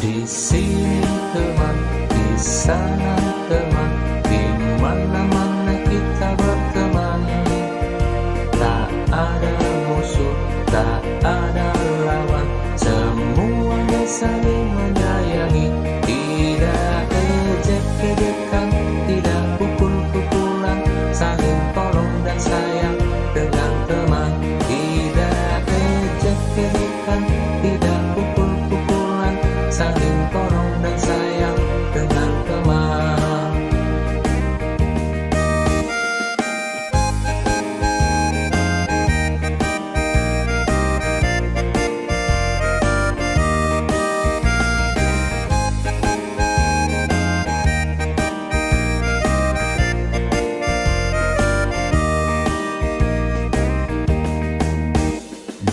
Di sini teman, di sana teman, di mana-mana kita berteman. Tak ada musuh, tak ada lawan, semuanya saling menyayangi. Tidak ejek-ejekan, tidak pukul-pukulan, saling tolong dan sayang dengan teman. Tidak ejek-ejekan, tidak pukul-pukulan, saling tolong dan sayang dengan teman.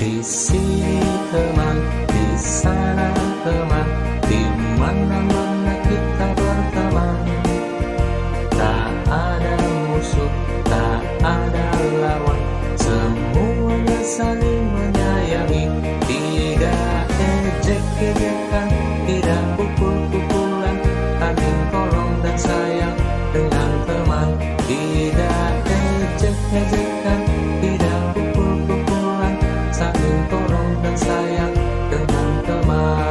Di sini teman, di sana teman, di mana-mana kita berteman. Tak ada musuh, tak ada lawan, semuanya saling menyayangi. Tidak ejek-ejekan, tidak pukul-pukulan, saling tolong dan sayang dengan teman. Tidak ejek-ejekan, tidak pukul-pukulan, saling tolong dan sayang dengan teman.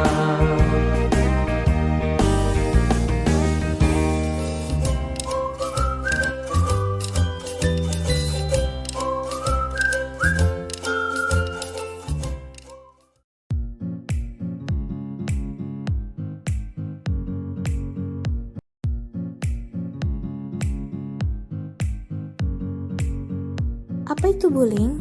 Apa itu bullying?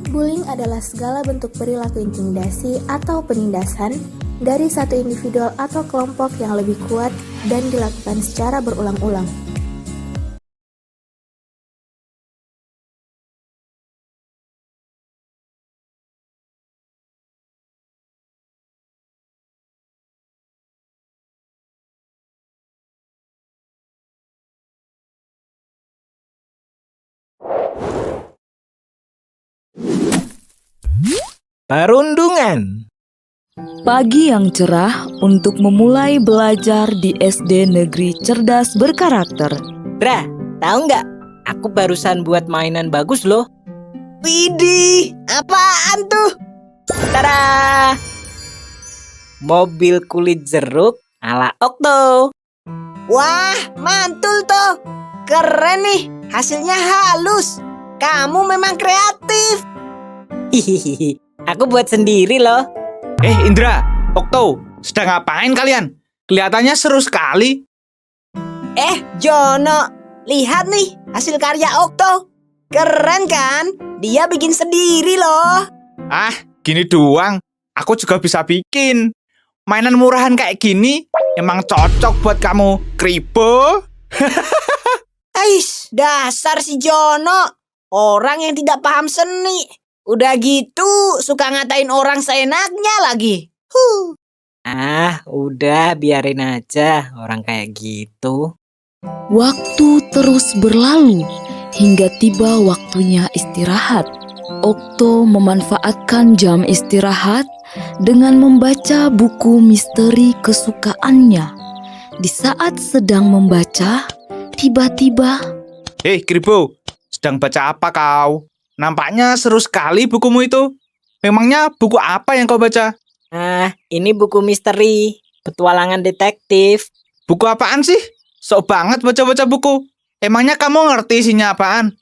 Bullying adalah segala bentuk perilaku intimidasi atau penindasan dari satu individu atau kelompok yang lebih kuat dan dilakukan secara berulang-ulang. Perundungan. Pagi yang cerah untuk memulai belajar di SD Negeri Cerdas Berkarakter. Dra, tahu nggak? Aku barusan buat mainan bagus loh. Widih, apaan tuh? Tada! Mobil kulit jeruk ala Okto. Wah, mantul tuh. Keren nih, hasilnya halus. Kamu memang kreatif. Hihihi, aku buat sendiri loh. Indra, Okto, sedang ngapain kalian? Kelihatannya seru sekali. Jono, lihat nih hasil karya Okto. Keren kan? Dia bikin sendiri loh. Ah, gini doang. Aku juga bisa bikin. Mainan murahan kayak gini emang cocok buat kamu, Kribo. Ais, dasar si Jono. Orang yang tidak paham seni. Udah gitu, suka ngatain orang seenaknya lagi. Udah biarin aja orang kayak gitu. Waktu terus berlalu hingga tiba waktunya istirahat. Okto memanfaatkan jam istirahat dengan membaca buku misteri kesukaannya. Di saat sedang membaca, tiba-tiba... Kribo, sedang baca apa kau? Nampaknya seru sekali bukumu itu. Memangnya buku apa yang kau baca? Ini buku misteri, petualangan detektif. Buku apaan sih? Sok banget baca-baca buku. Emangnya kamu ngerti isinya apaan?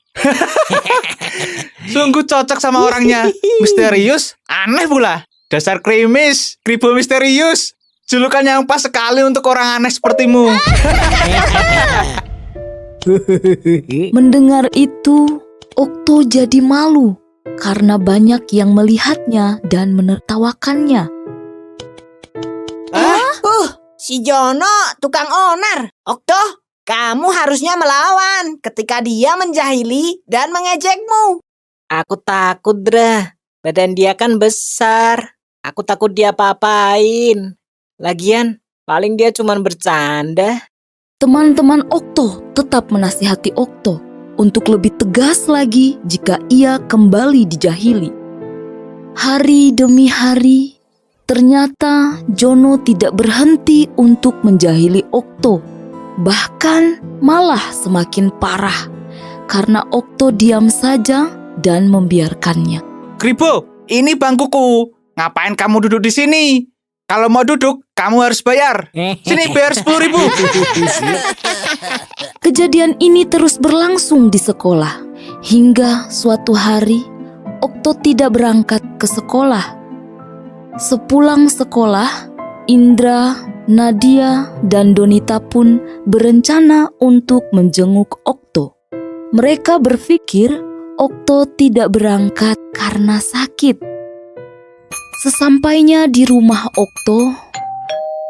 Sungguh cocok sama orangnya. Misterius, aneh pula. Dasar krimis, Kribo misterius. Julukan yang pas sekali untuk orang aneh sepertimu. Mendengar itu, Okto jadi malu karena banyak yang melihatnya dan menertawakannya. Si Jono tukang onar. Okto, kamu harusnya melawan ketika dia menjahili dan mengejekmu. Aku takut, Dra. Badan dia kan besar. Aku takut dia apa-apain. Lagian, paling dia cuma bercanda. Teman-teman Okto tetap menasihati Okto untuk lebih tegas lagi jika ia kembali dijahili. Hari demi hari, ternyata Jono tidak berhenti untuk menjahili Okto. Bahkan malah semakin parah karena Okto diam saja dan membiarkannya. Kribo, ini bangkuku. Ngapain kamu duduk di sini? Kalau mau duduk, kamu harus bayar. Sini bayar 10.000. Kejadian ini terus berlangsung di sekolah hingga suatu hari Okto tidak berangkat ke sekolah. Sepulang sekolah, Indra, Nadia, dan Donita pun berencana untuk menjenguk Okto. Mereka berpikir Okto tidak berangkat karena sakit. Sesampainya di rumah Okto,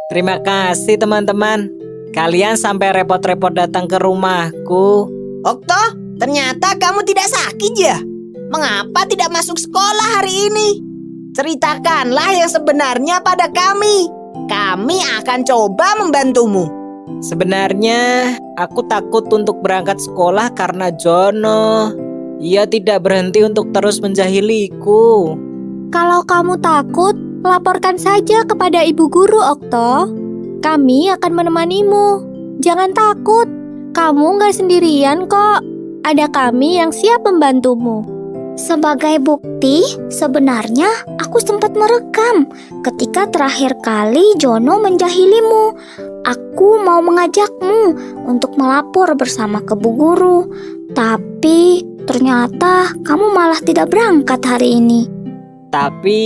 Terima kasih teman-teman. Kalian sampai repot-repot datang ke rumahku. Okto, ternyata kamu tidak sakit ya? Mengapa tidak masuk sekolah hari ini? Ceritakanlah yang sebenarnya pada kami. Kami akan coba membantumu. Sebenarnya aku takut untuk berangkat sekolah karena Jono. Ia tidak berhenti untuk terus menjahiliku. Kalau kamu takut, laporkan saja kepada ibu guru, Okto. Kami akan menemanimu. Jangan takut, kamu gak sendirian kok. Ada kami yang siap membantumu. Sebagai bukti, sebenarnya aku sempat merekam ketika terakhir kali Jono menjahilimu. Aku mau mengajakmu untuk melapor bersama ke Bu Guru. Tapi ternyata kamu malah tidak berangkat hari ini. Tapi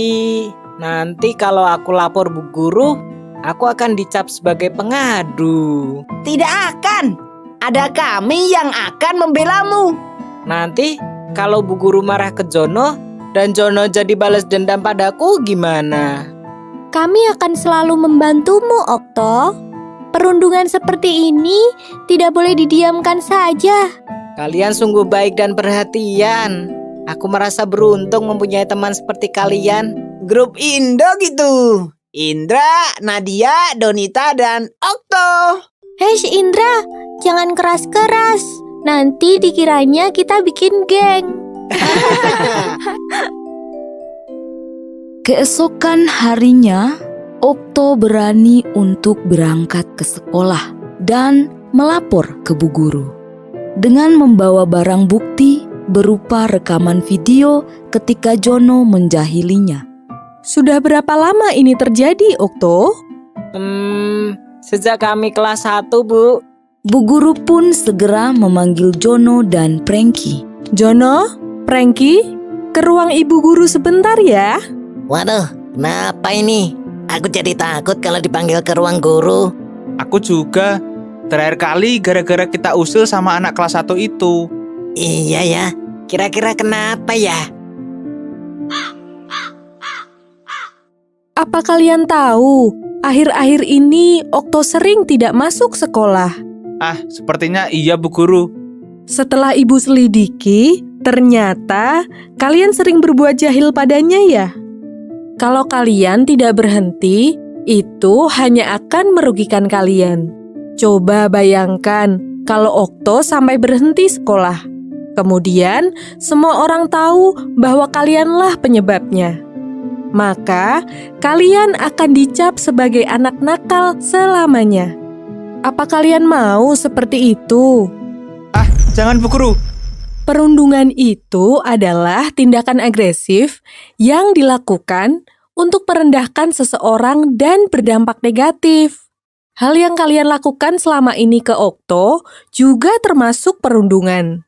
nanti kalau aku lapor Bu Guru, aku akan dicap sebagai pengadu. Tidak akan. Ada kami yang akan membelamu. Nanti kalau Bu Guru marah ke Jono dan Jono jadi balas dendam padaku gimana? Kami akan selalu membantumu, Okto. Perundungan seperti ini tidak boleh didiamkan saja. Kalian sungguh baik dan perhatian. Aku merasa beruntung mempunyai teman seperti kalian. Grup Indo gitu. Indra, Nadia, Donita, dan Okto. Hei Indra, jangan keras-keras. Nanti dikiranya kita bikin geng. keesokan harinya Okto berani untuk berangkat ke sekolah dan melapor ke Bu Guru. Dengan membawa barang bukti berupa rekaman video ketika Jono menjahilinya. Sudah berapa lama ini terjadi, Okto? Sejak kami kelas 1, Bu. Bu Guru pun segera memanggil Jono dan Prengki. Jono, Prengki, ke ruang ibu guru sebentar ya. Waduh, kenapa ini? Aku jadi takut kalau dipanggil ke ruang guru. Aku juga. Terakhir kali gara-gara kita usil sama anak kelas 1 itu. Iya ya, kira-kira kenapa ya? Apa kalian tahu, akhir-akhir ini Okto sering tidak masuk sekolah. Ah, sepertinya iya Bu Guru. Setelah ibu selidiki, ternyata kalian sering berbuat jahil padanya ya. Kalau kalian tidak berhenti, itu hanya akan merugikan kalian. Coba bayangkan kalau Okto sampai berhenti sekolah. Kemudian semua orang tahu bahwa kalianlah penyebabnya. Maka kalian akan dicap sebagai anak nakal selamanya. Apa kalian mau seperti itu? Ah, jangan Bu Guru. Perundungan itu adalah tindakan agresif yang dilakukan untuk merendahkan seseorang dan berdampak negatif. Hal yang kalian lakukan selama ini ke Okto juga termasuk perundungan.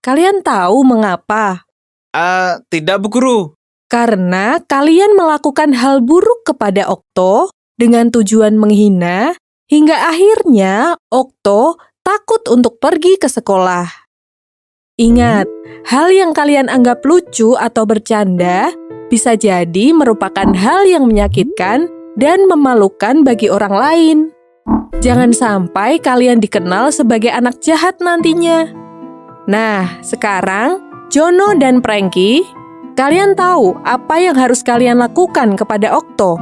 Kalian tahu mengapa? Tidak Bu Guru. Karena kalian melakukan hal buruk kepada Okto dengan tujuan menghina, hingga akhirnya Okto takut untuk pergi ke sekolah. Ingat, hal yang kalian anggap lucu atau bercanda bisa jadi merupakan hal yang menyakitkan dan memalukan bagi orang lain. Jangan sampai kalian dikenal sebagai anak jahat nantinya. Nah, sekarang Jono dan Prengki, kalian tahu apa yang harus kalian lakukan kepada Okto.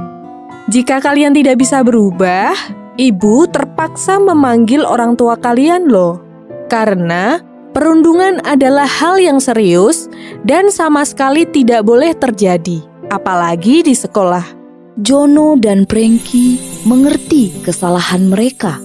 Jika kalian tidak bisa berubah, ibu terpaksa memanggil orang tua kalian loh. Karena perundungan adalah hal yang serius dan sama sekali tidak boleh terjadi. apalagi di sekolah. Jono dan Prengki mengerti kesalahan mereka.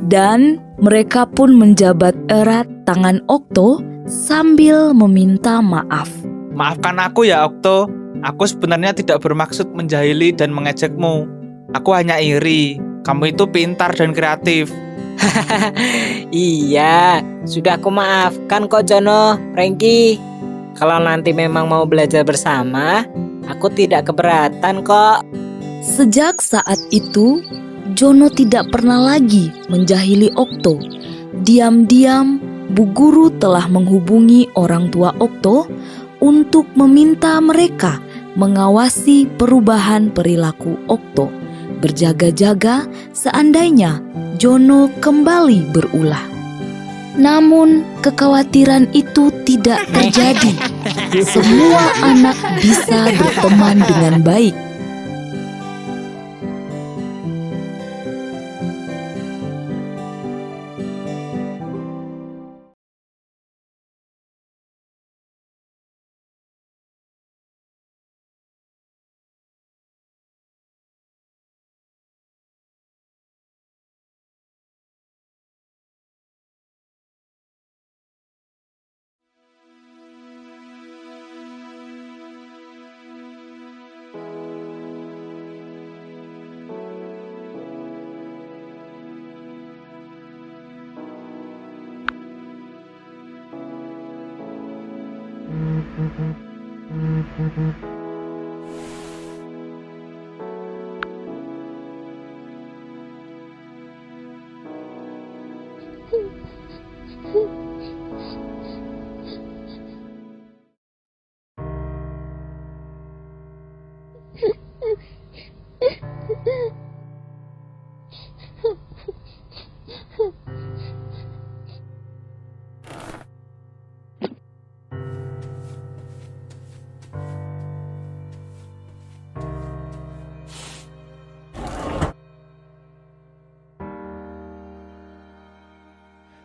Dan mereka pun menjabat erat tangan Okto sambil meminta maaf. Maafkan aku ya Okto. Aku sebenarnya tidak bermaksud menjahili dan mengejekmu. Aku hanya iri. Kamu itu pintar dan kreatif. Iya, sudah aku maafkan kok Jono, Prengki. Kalau nanti memang mau belajar bersama, aku tidak keberatan kok. Sejak saat itu, Jono tidak pernah lagi menjahili Okto. Diam-diam, Bu Guru telah menghubungi orang tua Okto untuk meminta mereka mengawasi perubahan perilaku Okto, berjaga-jaga seandainya Jono kembali berulah. Namun, kekhawatiran itu tidak terjadi. Semua anak bisa berteman dengan baik.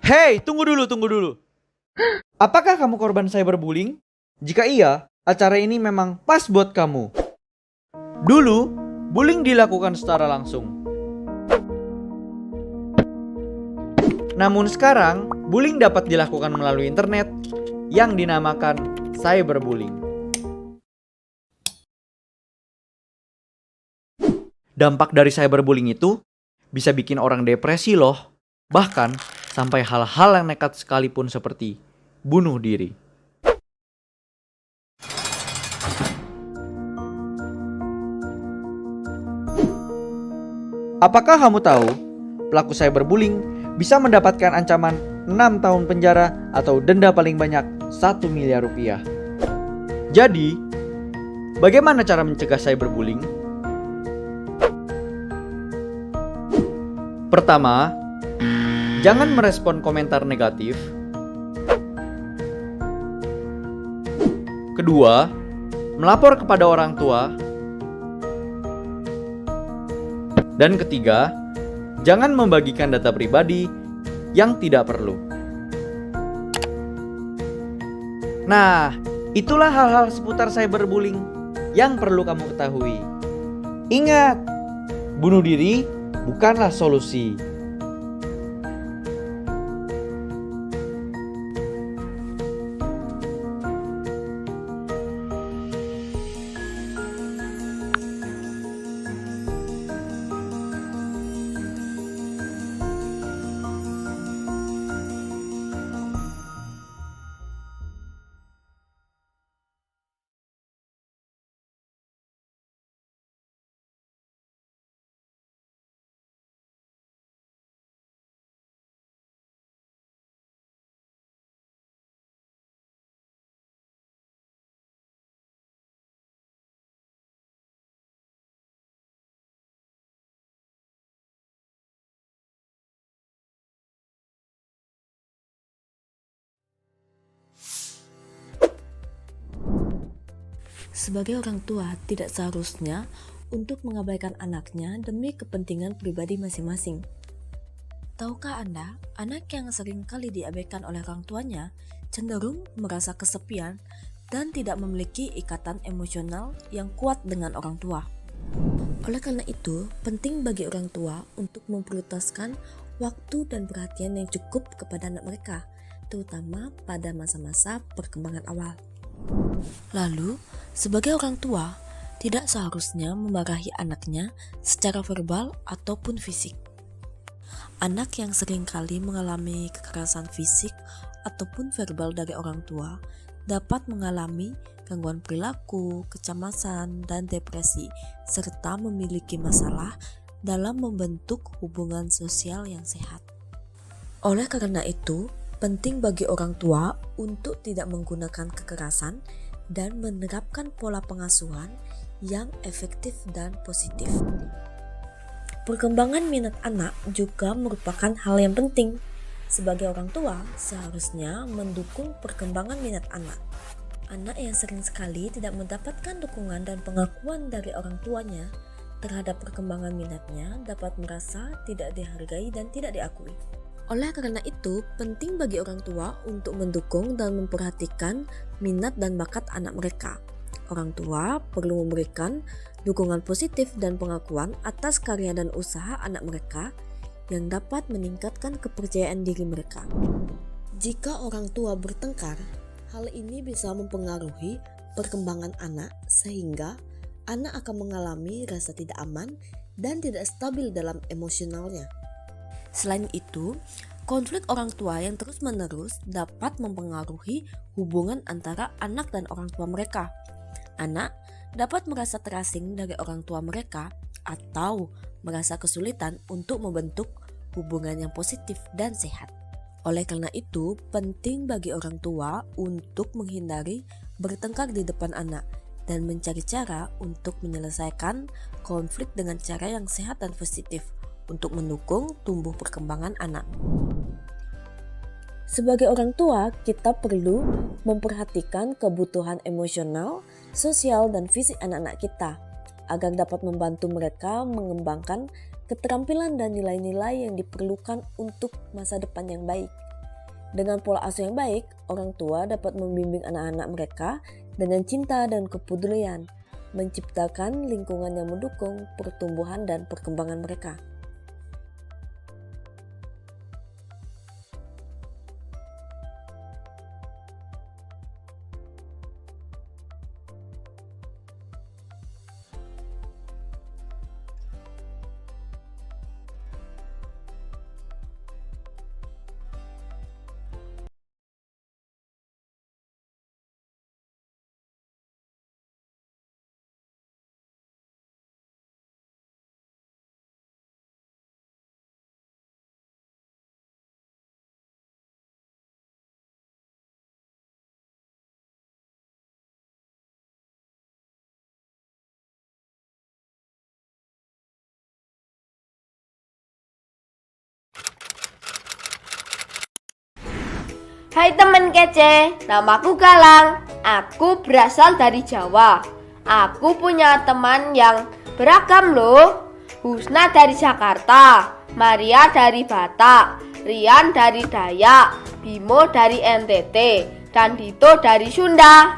Hei, tunggu dulu. Apakah kamu korban cyberbullying? Jika iya, acara ini memang pas buat kamu. Dulu, bullying dilakukan secara langsung. Namun sekarang, bullying dapat dilakukan melalui internet yang dinamakan cyberbullying. Dampak dari cyberbullying itu bisa bikin orang depresi loh. Bahkan sampai hal-hal yang nekat sekalipun seperti bunuh diri. Apakah kamu tahu pelaku cyberbullying bisa mendapatkan ancaman 6 tahun penjara atau denda paling banyak 1 miliar rupiah? Jadi, bagaimana cara mencegah cyberbullying? Pertama, jangan merespon komentar negatif. Kedua, melapor kepada orang tua. Dan ketiga, jangan membagikan data pribadi yang tidak perlu. Nah, itulah hal-hal seputar cyberbullying yang perlu kamu ketahui. Ingat, bunuh diri bukanlah solusi. Sebagai orang tua, tidak seharusnya untuk mengabaikan anaknya demi kepentingan pribadi masing-masing. Tahukah Anda, anak yang sering kali diabaikan oleh orang tuanya cenderung merasa kesepian dan tidak memiliki ikatan emosional yang kuat dengan orang tua. Oleh karena itu, penting bagi orang tua untuk memprioritaskan waktu dan perhatian yang cukup kepada anak mereka, terutama pada masa-masa perkembangan awal. Lalu, sebagai orang tua, tidak seharusnya memarahi anaknya secara verbal ataupun fisik. Anak yang seringkali mengalami kekerasan fisik ataupun verbal dari orang tua dapat mengalami gangguan perilaku, kecemasan, dan depresi, serta memiliki masalah dalam membentuk hubungan sosial yang sehat. Oleh karena itu, penting bagi orang tua untuk tidak menggunakan kekerasan dan menerapkan pola pengasuhan yang efektif dan positif. Perkembangan minat anak juga merupakan hal yang penting. Sebagai orang tua, seharusnya mendukung perkembangan minat anak. Anak yang sering sekali tidak mendapatkan dukungan dan pengakuan dari orang tuanya terhadap perkembangan minatnya dapat merasa tidak dihargai dan tidak diakui. Oleh karena itu, penting bagi orang tua untuk mendukung dan memperhatikan minat dan bakat anak mereka. Orang tua perlu memberikan dukungan positif dan pengakuan atas karya dan usaha anak mereka yang dapat meningkatkan kepercayaan diri mereka. Jika orang tua bertengkar, hal ini bisa mempengaruhi perkembangan anak sehingga anak akan mengalami rasa tidak aman dan tidak stabil dalam emosionalnya. Selain itu, konflik orang tua yang terus-menerus dapat mempengaruhi hubungan antara anak dan orang tua mereka. Anak dapat merasa terasing dari orang tua mereka atau merasa kesulitan untuk membentuk hubungan yang positif dan sehat. Oleh karena itu, penting bagi orang tua untuk menghindari bertengkar di depan anak dan mencari cara untuk menyelesaikan konflik dengan cara yang sehat dan positif untuk mendukung tumbuh perkembangan anak. Sebagai orang tua, kita perlu memperhatikan kebutuhan emosional, sosial, dan fisik anak-anak kita agar dapat membantu mereka mengembangkan keterampilan dan nilai-nilai yang diperlukan untuk masa depan yang baik. Dengan pola asuh yang baik, orang tua dapat membimbing anak-anak mereka dengan cinta dan kepedulian, menciptakan lingkungan yang mendukung pertumbuhan dan perkembangan mereka. Hai teman kece, namaku Galang. Aku berasal dari Jawa. Aku punya teman yang beragam loh. Husna dari Jakarta, Maria dari Batak, Rian dari Dayak, Bimo dari NTT, dan Dito dari Sunda.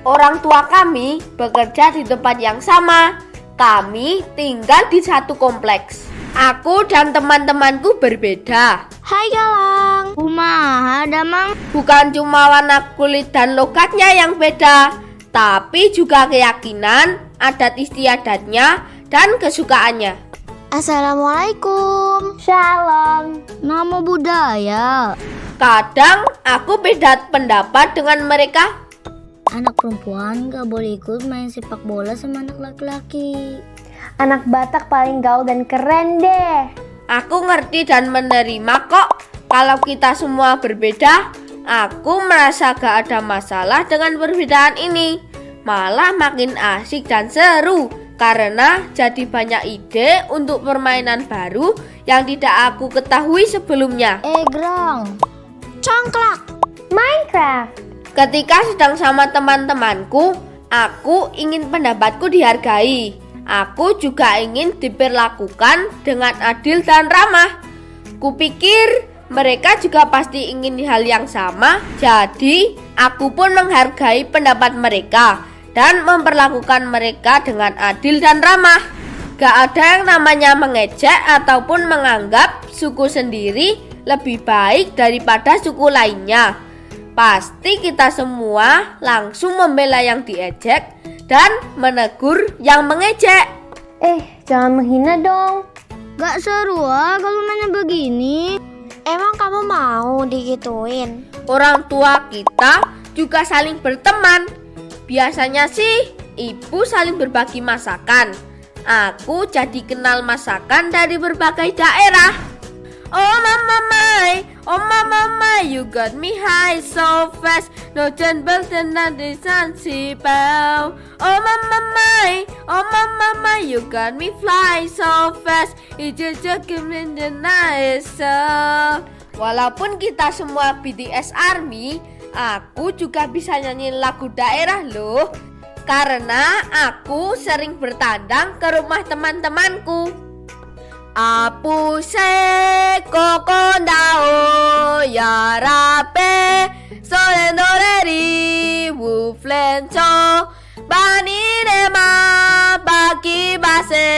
Orang tua kami bekerja di tempat yang sama. Kami tinggal di satu kompleks. Aku dan teman-temanku berbeda. Hai Galang, kumaha damang? Bukan cuma warna kulit dan logatnya yang beda, tapi juga keyakinan, adat istiadatnya, dan kesukaannya. Assalamualaikum. Shalom. Nama budaya. Kadang aku beda pendapat dengan mereka. Anak perempuan gak boleh ikut main sepak bola sama anak laki-laki. Anak Batak paling gaul dan keren deh. Aku ngerti dan menerima kok. Kalau kita semua berbeda, aku merasa gak ada masalah dengan perbedaan ini. Malah makin asik dan seru karena jadi banyak ide untuk permainan baru yang tidak aku ketahui sebelumnya. Egrang, congklak, Minecraft. Ketika sedang sama teman-temanku, aku ingin pendapatku dihargai. Aku juga ingin diperlakukan dengan adil dan ramah. Kupikir Mereka juga pasti ingin hal yang sama, jadi aku pun menghargai pendapat mereka dan memperlakukan mereka dengan adil dan ramah. Gak ada yang namanya mengejek ataupun menganggap suku sendiri lebih baik daripada suku lainnya. Pasti kita semua langsung membela yang diejek dan menegur yang mengejek. Jangan menghina dong. Gak seru kalau mainnya begini. Emang kamu mau digituin? Orang tua kita juga saling berteman. Biasanya sih ibu saling berbagi masakan. Aku jadi kenal masakan dari berbagai daerah. Oh mama my, you got me high so fast. No jembel dan nanti sansibau. Oh mama my, you got me fly so fast. It's just in the night. Walaupun kita semua BTS Army, aku juga bisa nyanyi lagu daerah loh. Karena aku sering bertandang ke rumah teman-temanku. Apu se kokondao yarape solendoleri wuflenco baninema bagi base.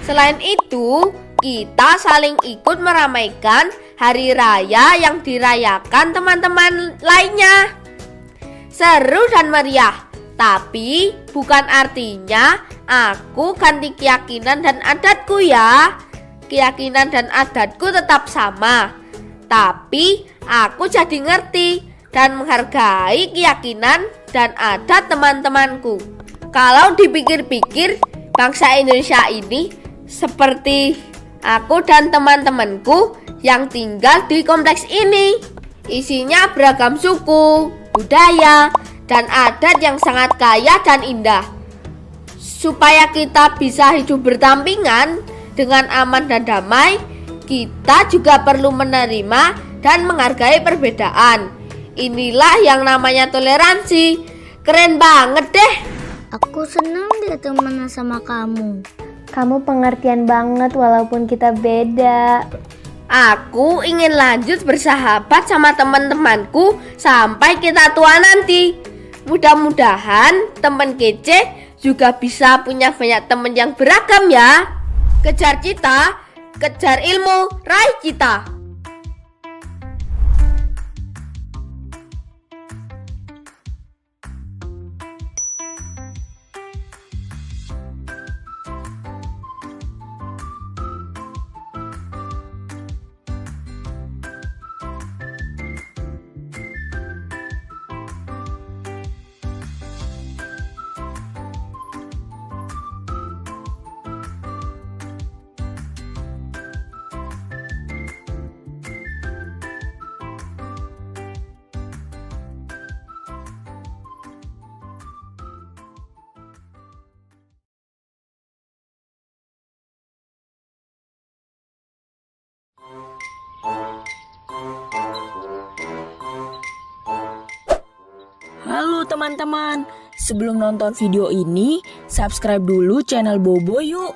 Selain itu, kita saling ikut meramaikan hari raya yang dirayakan teman-teman lainnya. Seru dan meriah. Tapi bukan artinya aku ganti keyakinan dan adatku ya. Keyakinan dan adatku tetap sama. Tapi aku jadi ngerti dan menghargai keyakinan dan adat teman-temanku. Kalau dipikir-pikir, bangsa Indonesia ini seperti aku dan teman-temanku yang tinggal di kompleks ini. Isinya beragam suku, budaya, dan adat yang sangat kaya dan indah. Supaya kita bisa hidup berdampingan dengan aman dan damai, kita juga perlu menerima dan menghargai perbedaan. Inilah yang namanya toleransi. Keren banget deh. Aku senang dia temenan sama kamu. Kamu pengertian banget walaupun kita beda. Aku ingin lanjut bersahabat sama teman-temanku sampai kita tua nanti. Mudah-mudahan teman kece juga bisa punya banyak teman yang beragam ya. Kejar cita, kejar ilmu, raih cita. Halo teman-teman, sebelum nonton video ini, subscribe dulu channel Bobo yuk.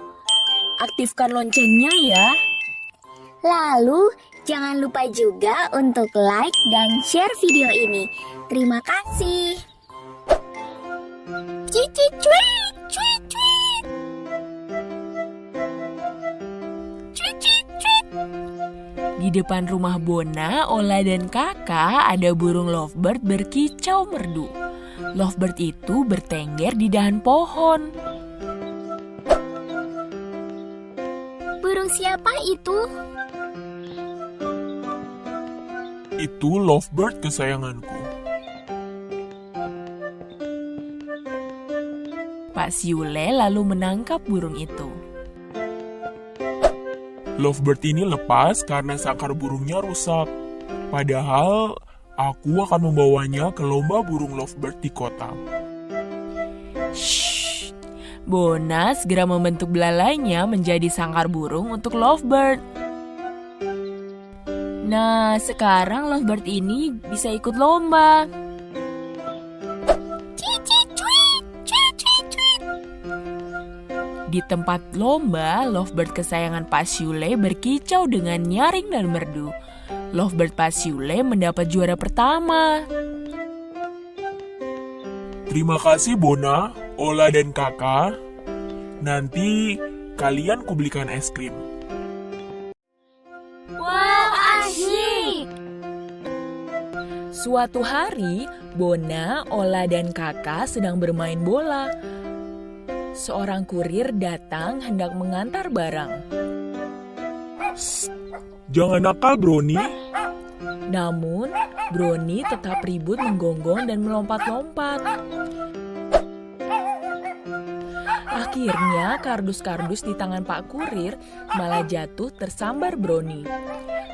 Aktifkan loncengnya ya. Lalu, jangan lupa juga untuk like dan share video ini. Terima kasih. Cicit cuit, cuit, cuit. Cicit cuit. Di depan rumah Bona, Ola dan Kakak ada burung lovebird berkicau merdu. Lovebird itu bertengger di dahan pohon. Burung siapa itu? Itu lovebird kesayanganku. Pak Siule lalu menangkap burung itu. Lovebird ini lepas karena sangkar burungnya rusak. Padahal aku akan membawanya ke lomba burung lovebird di kota. Shh. Bona segera membentuk belalainya menjadi sangkar burung untuk lovebird. Nah, sekarang lovebird ini bisa ikut lomba. Di tempat lomba, lovebird kesayangan Pak Siule berkicau dengan nyaring dan merdu. Lovebird Pasiule mendapat juara pertama. Terima kasih Bona, Ola dan Kakak. Nanti kalian kubelikan es krim. Wow, asyik! Suatu hari, Bona, Ola, dan Kakak sedang bermain bola. Seorang kurir datang hendak mengantar barang. Jangan nakal, Brownie. Namun, Brownie tetap ribut menggonggong dan melompat-lompat. Akhirnya, kardus-kardus di tangan Pak Kurir malah jatuh tersambar Brownie.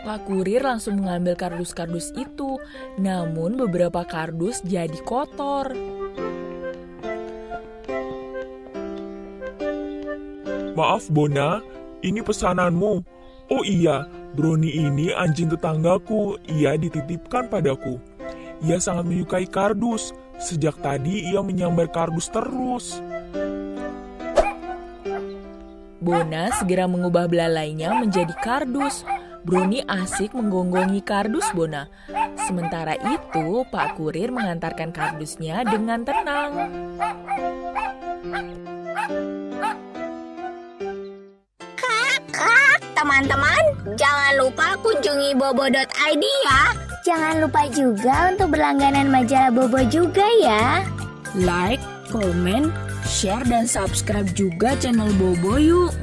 Pak Kurir langsung mengambil kardus-kardus itu, namun beberapa kardus jadi kotor. Maaf Bona, ini pesananmu. Oh iya, Brownie ini anjing tetanggaku. Ia dititipkan padaku. Ia sangat menyukai kardus. Sejak tadi ia menyambar kardus terus. Bona segera mengubah belalainya menjadi kardus. Brownie asik menggonggongi kardus Bona. Sementara itu, Pak Kurir mengantarkan kardusnya dengan tenang. Teman-teman, jangan lupa kunjungi bobo.id ya. Jangan lupa juga untuk berlangganan majalah Bobo juga ya. Like, komen, share, dan subscribe juga channel Bobo yuk.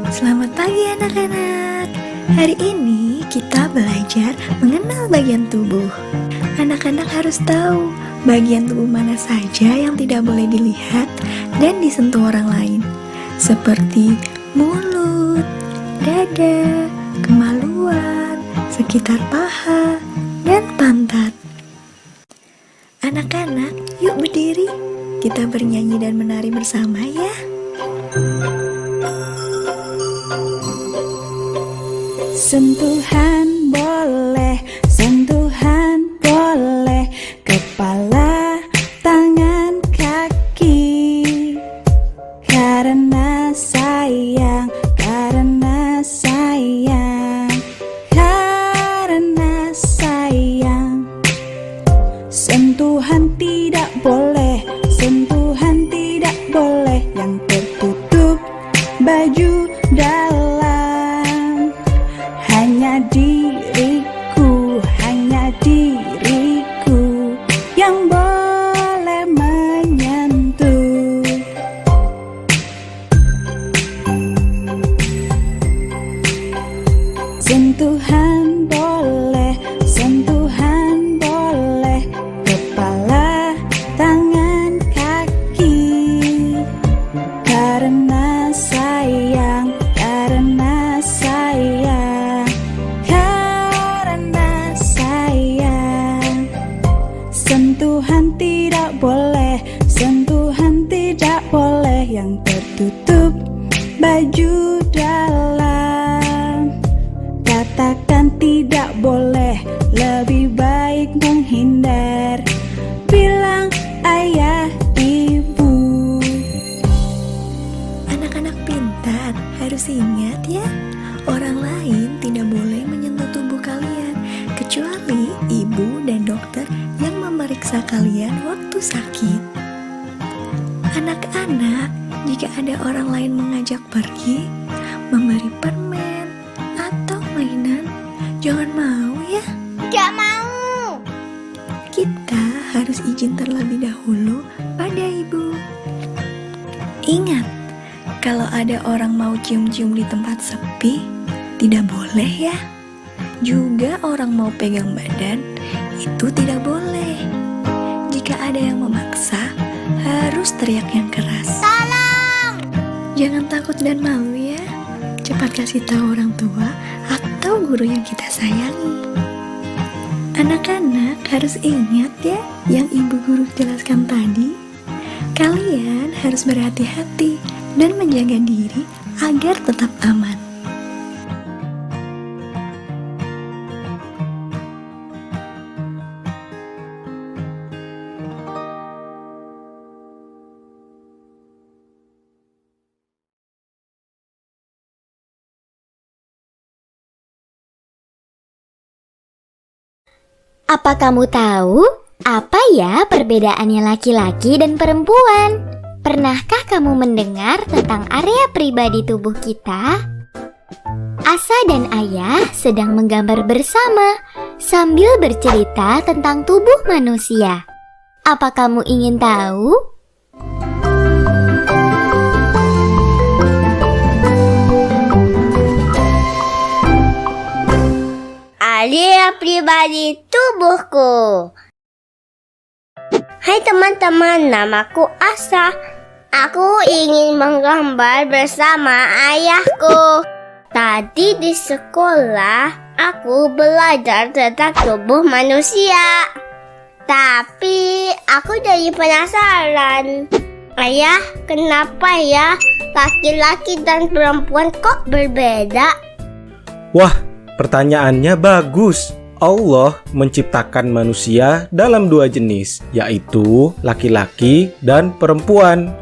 Selamat pagi anak-anak. Hari ini kita belajar mengenal bagian tubuh. Anak-anak harus tahu bagian tubuh mana saja yang tidak boleh dilihat dan disentuh orang lain, seperti mulut, dada, kemaluan, sekitar paha, dan pantat. Anak-anak, yuk berdiri. Kita bernyanyi dan menari bersama ya. Sentuhan boleh, sentuhan boleh, kepala, tangan, kaki. Karena sayang, karena sayang, karena sayang. Sentuhan tidak boleh, sentuhan tidak boleh yang tertutup baju dalam. Hanya diriku yang boleh menyentuh. Sentuhan boleh, sentuhan boleh, kepala, tangan, kaki. Karena sayang, karena sayang, karena sayang. Sentuhan tidak boleh, sentuhan tidak boleh yang tertutup baju dalam. Katakan tidak boleh, lebih baik menghindar. Bilang ayah, ibu. Anak-anak pintar harus ingat ya, orang lain tidak boleh menyentuh tubuh kalian kecuali ibu dan dokter yang memeriksa kalian waktu sakit. Anak-anak, jika ada orang lain mengajak pergi, memberi permen atau mainan, jangan mau ya. Gak mau. Kita harus izin terlebih dahulu pada ibu. Ingat, kalau ada orang mau cium-cium di tempat sepi, tidak boleh ya. Juga orang mau pegang badan, itu tidak boleh. Jika ada yang memaksa, harus teriak yang keras. Tolong! Jangan takut dan malu ya. Cepat kasih tahu orang tua atau guru yang kita sayangi. Anak-anak harus ingat ya yang ibu guru jelaskan tadi. Kalian harus berhati-hati dan menjaga diri agar tetap aman. Apa kamu tahu apa ya perbedaannya laki-laki dan perempuan? Pernahkah kamu mendengar tentang area pribadi tubuh kita? Asa dan Ayah sedang menggambar bersama sambil bercerita tentang tubuh manusia. Apa kamu ingin tahu? Area pribadi tubuhku. Hai teman-teman, namaku Asa. Aku ingin menggambar bersama ayahku. Tadi di sekolah, aku belajar tentang tubuh manusia. Tapi aku jadi penasaran. Ayah, kenapa ya laki-laki dan perempuan kok berbeda? Wah, pertanyaannya bagus. Allah menciptakan manusia dalam dua jenis, yaitu laki-laki dan perempuan.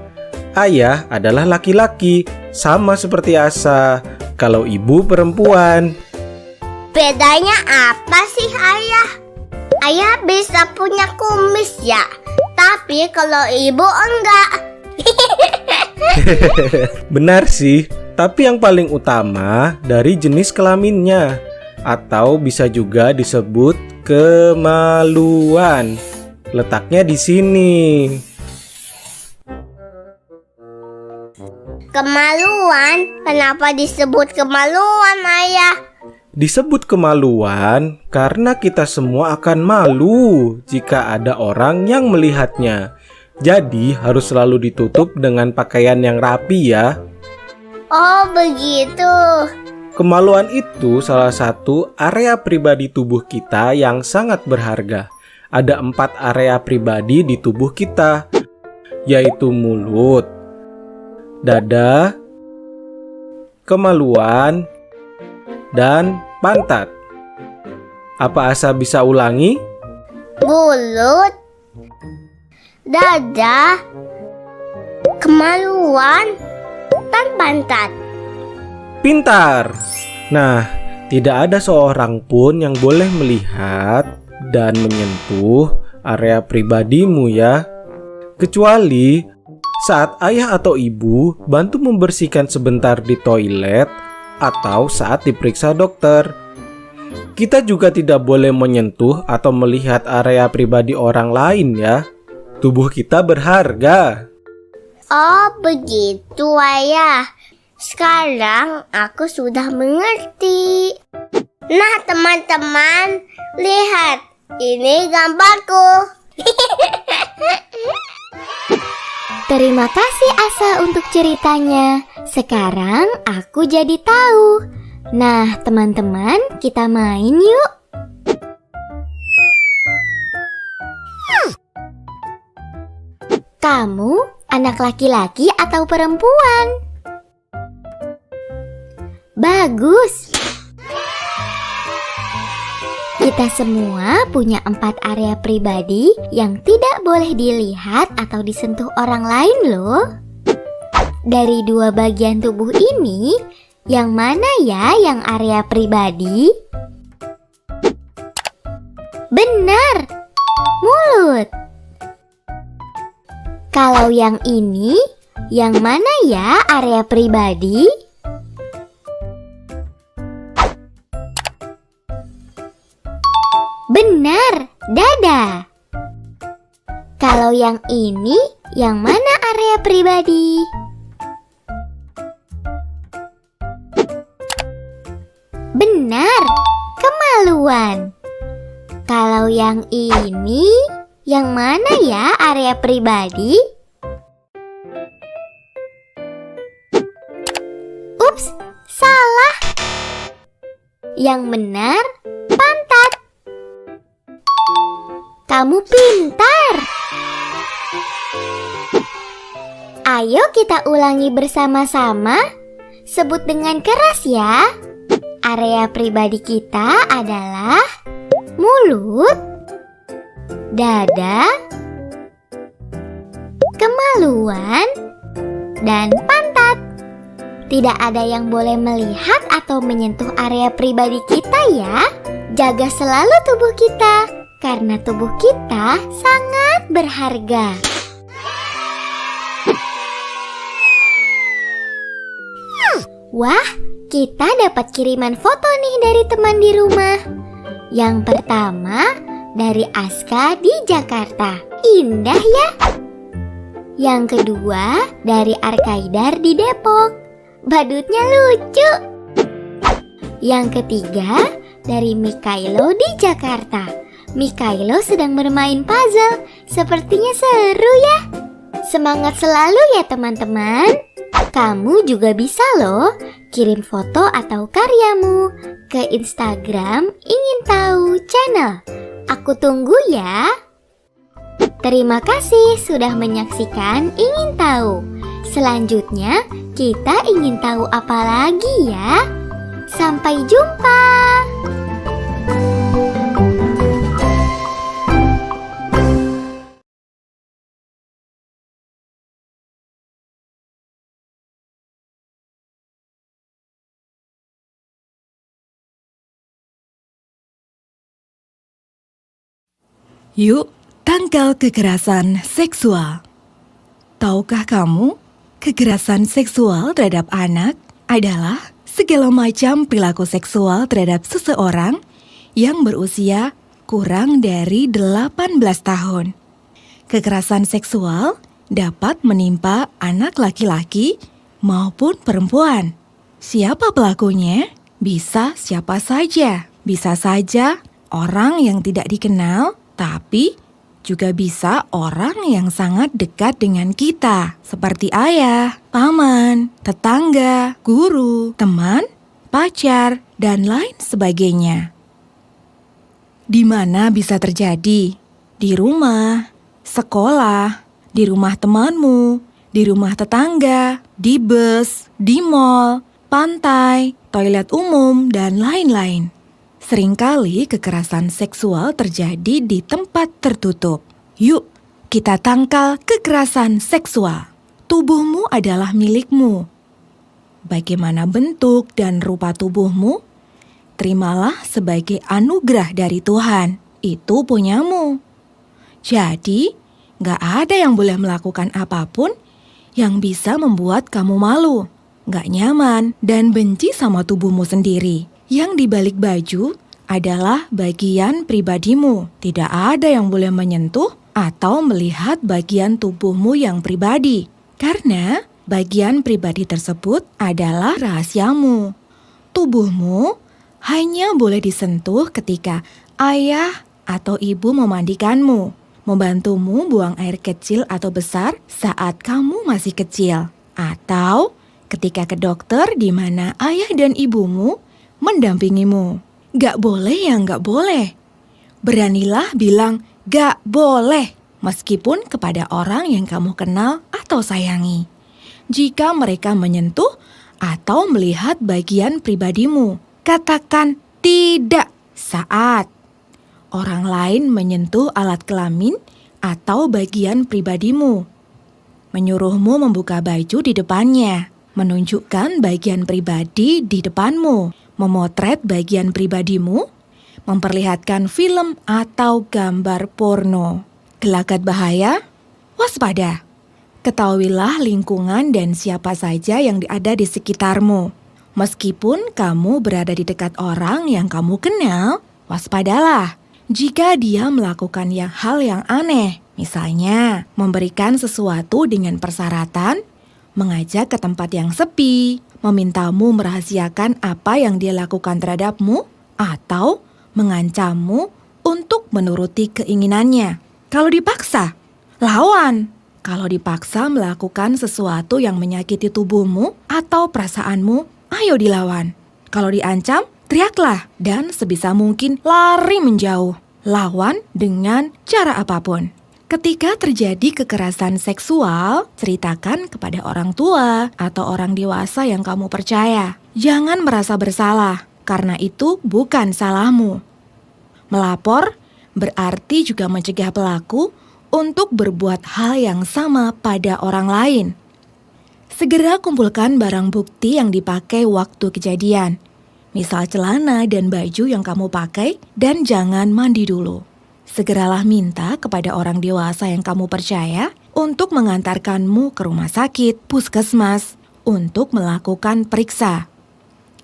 Ayah adalah laki-laki, sama seperti Asa. Kalau ibu perempuan. Bedanya apa sih, Ayah? Ayah bisa punya kumis ya, tapi kalau ibu enggak. Benar sih, tapi yang paling utama dari jenis kelaminnya, atau bisa juga disebut kemaluan. Letaknya di sini. Kemaluan? Kenapa disebut kemaluan, Ayah? Disebut kemaluan karena kita semua akan malu jika ada orang yang melihatnya. Jadi harus selalu ditutup dengan pakaian yang rapi ya. Oh begitu. Kemaluan itu salah satu area pribadi tubuh kita yang sangat berharga. Ada 4 area pribadi di tubuh kita, yaitu mulut, dada, kemaluan, dan pantat. Apa Asa bisa ulangi? Mulut, dada, kemaluan, dan pantat. Pintar! Nah, tidak ada seorang pun yang boleh melihat dan menyentuh area pribadimu ya. Kecuali saat ayah atau ibu bantu membersihkan sebentar di toilet atau saat diperiksa dokter. Kita juga tidak boleh menyentuh atau melihat area pribadi orang lain ya. Tubuh kita berharga. Oh begitu, Ayah. Sekarang aku sudah mengerti. Nah teman-teman, lihat, ini gambarku. Terima kasih Asa untuk ceritanya. Sekarang aku jadi tahu. Nah teman-teman, kita main yuk. Kamu anak laki-laki atau perempuan? Bagus. Kita semua punya 4 area pribadi yang tidak boleh dilihat atau disentuh orang lain loh. Dari 2 bagian tubuh ini, yang mana ya yang area pribadi? Benar, mulut. Kalau yang ini, yang mana ya area pribadi? Benar, dada. Kalau yang ini, yang mana area pribadi? Benar, kemaluan. Kalau yang ini, yang mana ya area pribadi? Ups, salah. Yang benar, pantat. Kamu pintar. Ayo kita ulangi bersama-sama. Sebut dengan keras ya. Area pribadi kita adalah mulut, dada, kemaluan, dan pantat. Tidak ada yang boleh melihat atau menyentuh area pribadi kita ya. Jaga selalu tubuh kita. karena tubuh kita sangat berharga. Wah, kita dapat kiriman foto nih dari teman di rumah. Yang pertama dari Aska di Jakarta. Indah ya. Yang kedua dari Arkaidar di Depok. Badutnya lucu. Yang ketiga dari Mikailo di Jakarta. Mikailo sedang bermain puzzle. Sepertinya seru ya. Semangat selalu ya teman-teman. Kamu juga bisa loh kirim foto atau karyamu ke Instagram Ingin Tahu Channel. Aku tunggu ya. Terima kasih sudah menyaksikan Ingin Tahu. Selanjutnya kita ingin tahu apa lagi ya? Sampai jumpa. Yuk, tangkal kekerasan seksual. Tahukah kamu, kekerasan seksual terhadap anak adalah segala macam perilaku seksual terhadap seseorang yang berusia kurang dari 18 tahun. Kekerasan seksual dapat menimpa anak laki-laki maupun perempuan. Siapa pelakunya? Bisa siapa saja. Bisa saja orang yang tidak dikenal, tapi juga bisa orang yang sangat dekat dengan kita, seperti ayah, paman, tetangga, guru, teman, pacar, dan lain sebagainya. Di mana bisa terjadi? Di rumah, sekolah, di rumah temanmu, di rumah tetangga, di bus, di mall, pantai, toilet umum, dan lain-lain. Seringkali kekerasan seksual terjadi di tempat tertutup. Yuk, kita tangkal kekerasan seksual. Tubuhmu adalah milikmu. Bagaimana bentuk dan rupa tubuhmu? Terimalah sebagai anugerah dari Tuhan. Itu punyamu. Jadi, gak ada yang boleh melakukan apapun yang bisa membuat kamu malu, gak nyaman, dan benci sama tubuhmu sendiri. Yang dibalik baju adalah bagian pribadimu. Tidak ada yang boleh menyentuh atau melihat bagian tubuhmu yang pribadi. Karena bagian pribadi tersebut adalah rahasiamu. Tubuhmu hanya boleh disentuh ketika ayah atau ibu memandikanmu, membantumu buang air kecil atau besar saat kamu masih kecil, atau ketika ke dokter di mana ayah dan ibumu mendampingimu. Gak boleh ya gak boleh. Beranilah bilang gak boleh, meskipun kepada orang yang kamu kenal atau sayangi. Jika mereka menyentuh atau melihat bagian pribadimu, katakan tidak saat orang lain menyentuh alat kelamin atau bagian pribadimu. Menyuruhmu membuka baju di depannya, menunjukkan bagian pribadi di depanmu, memotret bagian pribadimu, memperlihatkan film atau gambar porno. Gelagat bahaya? Waspada. Ketahuilah lingkungan dan siapa saja yang ada di sekitarmu. Meskipun kamu berada di dekat orang yang kamu kenal, waspadalah jika dia melakukan hal yang aneh. Misalnya, memberikan sesuatu dengan persyaratan, mengajak ke tempat yang sepi, memintamu merahasiakan apa yang dia lakukan terhadapmu, atau mengancammu untuk menuruti keinginannya. Kalau dipaksa, lawan. Kalau dipaksa melakukan sesuatu yang menyakiti tubuhmu atau perasaanmu, ayo dilawan. Kalau diancam, teriaklah dan sebisa mungkin lari menjauh. Lawan dengan cara apapun. Ketika terjadi kekerasan seksual, ceritakan kepada orang tua atau orang dewasa yang kamu percaya. Jangan merasa bersalah, karena itu bukan salahmu. Melapor berarti juga mencegah pelaku untuk berbuat hal yang sama pada orang lain. Segera kumpulkan barang bukti yang dipakai waktu kejadian. Misal celana dan baju yang kamu pakai, dan jangan mandi dulu. segeralah minta kepada orang dewasa yang kamu percaya untuk mengantarkanmu ke rumah sakit, puskesmas, untuk melakukan periksa.